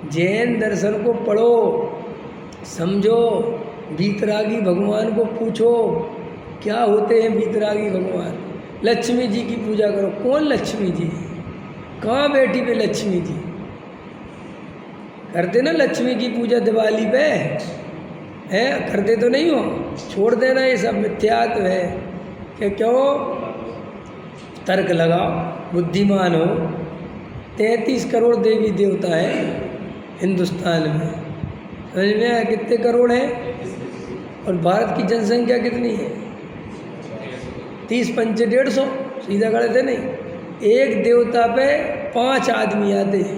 जैन दर्शन को पढ़ो, समझो, वीतरागी भगवान को पूछो क्या होते हैं वीतरागी भगवान। लक्ष्मी जी की पूजा करो। कौन लक्ष्मी जी? कहाँ बैठी पे लक्ष्मी जी? करते ना लक्ष्मी की पूजा दिवाली पे? हैं? करते तो नहीं हो? छोड़ देना ये सब मिथ्यात्व है। कि क्यों? तर्क लगाओ, बुद्धिमान हो। 33 करोड़ देवी देवता है हिंदुस्तान में, समझ में आया? कितने करोड़ हैं? और भारत की जनसंख्या कितनी है? 30 पंचे 150, सीधा गलत है नहीं। एक देवता पे 5 आदमी आते हैं।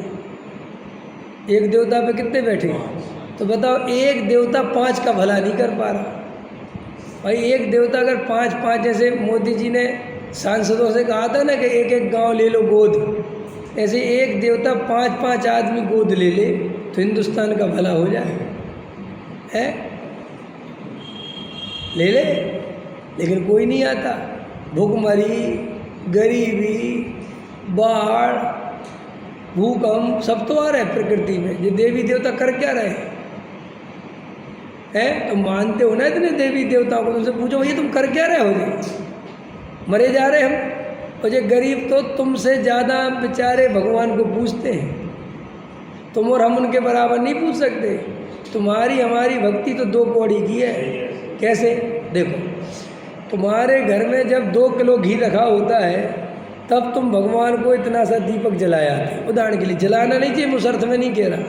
एक देवता पे कितने बैठे? तो बताओ, एक देवता 5 का भला नहीं कर पा रहा। भाई एक देवता अगर 5-5, जैसे मोदी जी ने सांसदों से कहा था ना कि एक एक गांव ले लो गोद, ऐसे एक देवता 5-5 आदमी गोद ले ले तो हिंदुस्तान का भला हो जाए। है? ले ले, लेकिन कोई नहीं आता। भूखमरी, गरीबी, बाढ़, भूकंप सब तो आ रहे हैं प्रकृति में। ये देवी देवता कर क्या रहे हैं? तो मानते हो ना इतने देवी देवताओं को? तुमसे पूछो भैया तुम कर क्या रहे हो? जी मरे जा रहे हम। और ये गरीब तो तुमसे ज़्यादा बेचारे भगवान को पूछते हैं। तुम और हम उनके बराबर नहीं पूछ सकते। तुम्हारी हमारी भक्ति तो 2 कौड़ी की है। कैसे? देखो, तुम्हारे घर में जब 2 किलो घी रखा होता है तब तुम भगवान को इतना सा दीपक जलाया है। उदाहरण के लिए, जलाना नहीं चाहिए, मुसर्थ में नहीं कह रहा।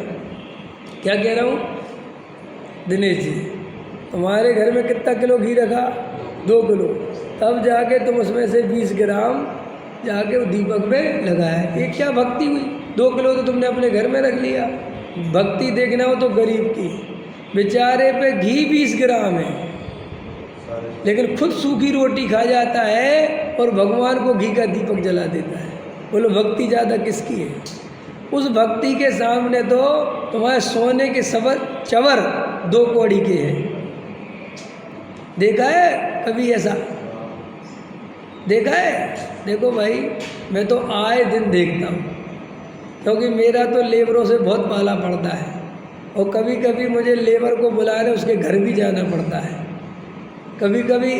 क्या कह रहा हूँ दिनेश जी? तुम्हारे घर में कितना किलो घी रखा? 2 किलो। तब जाके तुम उसमें से 20 ग्राम जाके वो दीपक में लगाया। ये क्या भक्ति हुई? 2 किलो तो तुमने अपने घर में रख लिया। भक्ति देखना हो तो गरीब की, बेचारे पे घी 20 ग्राम है लेकिन खुद सूखी रोटी खा जाता है और भगवान को घी का दीपक जला देता है। बोलो भक्ति ज़्यादा किसकी है? उस भक्ति के सामने तो तुम्हारे सोने के चवर 2 कौड़ी के हैं। देखा है कभी ऐसा? देखा है? देखो भाई, मैं तो आए दिन देखता हूँ, क्योंकि मेरा तो लेबरों से बहुत पाला पड़ता है और कभी कभी मुझे लेबर को बुलाने उसके घर भी जाना पड़ता है। कभी कभी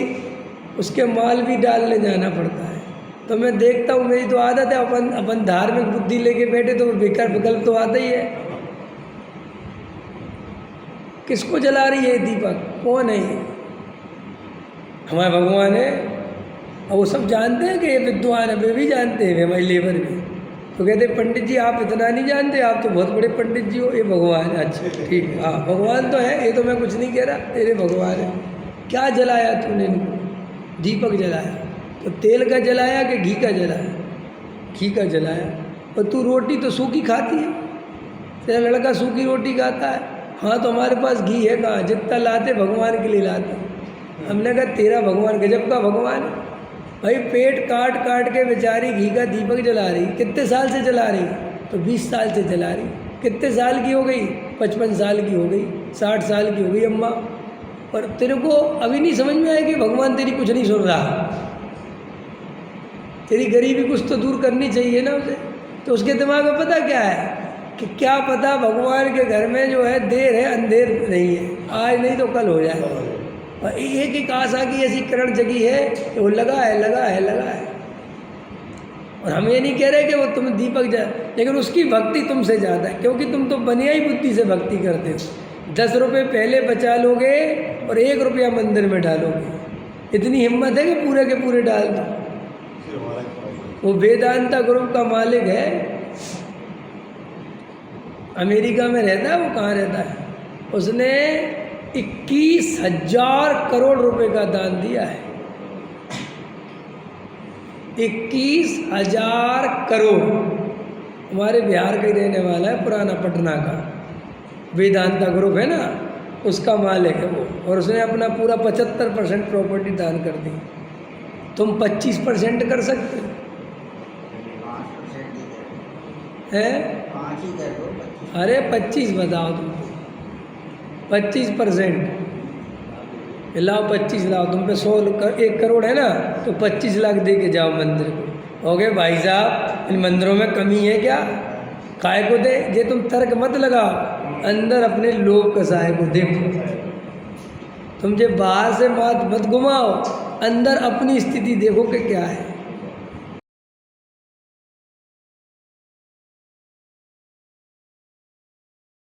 उसके माल भी डालने जाना पड़ता है। तो मैं देखता हूँ, मेरी तो आदत है, अपन धार्मिक बुद्धि लेके बैठे तो विकल्प तो आता ही है। किसको जला रही है दीपक? कौन है ये? हमारे भगवान है। और वो सब जानते हैं कि ये विद्वान है, वे भी जानते हैं, हमारी लेबर भी। तो कहते पंडित जी आप इतना नहीं जानते, आप तो बहुत बड़े पंडित जी हो। ये भगवान है। अच्छा ठीक है, हाँ भगवान तो है, ये तो मैं कुछ नहीं कह रहा, तेरे भगवान है। क्या जलाया तूने? दीपक जलाया। तो तेल का जलाया कि घी का जलाया? घी का जलाया। और तू रोटी तो सूखी खाती है, तेरा लड़का सूखी रोटी खाता है। हाँ तो हमारे पास घी है कहाँ? जितना लाते भगवान के लिए लाते। हमने कहा तेरा भगवान गजब का भगवान है भाई। पेट काट काट के बेचारी घी का दीपक जला रही। कितने साल से जला रही? तो 20 साल से जला रही। कितने साल की हो गई? 55 साल की हो गई, 60 साल की हो गई अम्मा। और तेरे को अभी नहीं समझ में आया कि भगवान तेरी कुछ नहीं सुन रहा? तेरी गरीबी कुछ तो दूर करनी चाहिए ना उसे। तो उसके दिमाग में पता क्या है कि क्या पता भगवान के घर में जो है देर है अंधेर नहीं है, आज नहीं तो कल हो जाए। और एक एक आशा की ऐसी करण जगी है कि वो लगा है। और हम ये नहीं कह रहे कि वो तुम दीपक लेकिन उसकी भक्ति तुमसे ज़्यादा है, क्योंकि तुम तो बनियाई बुद्धि से भक्ति करते हो। 10 रुपये पहले बचा लोगे और 1 रुपया मंदिर में डालोगे। इतनी हिम्मत है कि पूरे के पूरे डाल दो। वो वेदांता ग्रुप का मालिक है, अमेरिका में रहता है। वो कहाँ रहता है? उसने 21,000 करोड़ रुपए का दान दिया है। 21,000 करोड़। हमारे बिहार का ही रहने वाला है, पुराना पटना का। वेदांता ग्रुप है ना, उसका मालिक है वो। और उसने अपना पूरा 75% प्रॉपर्टी दान कर दी। तुम 25% कर सकते हो? है? अरे 25 बताओ तुम। 25% लाओ, 25 लाओ। तुम पे 1 करोड़ है ना, तो 25 लाख दे के जाओ मंदिर को। हो गए भाई साहब। इन मंदिरों में कमी है क्या? काय को दे, जे तुम तर्क मत लगाओ, अंदर अपने लोभ कसाय को देखो। तुम जे बाहर से मत घुमाओ, अंदर अपनी स्थिति देखो कि क्या है।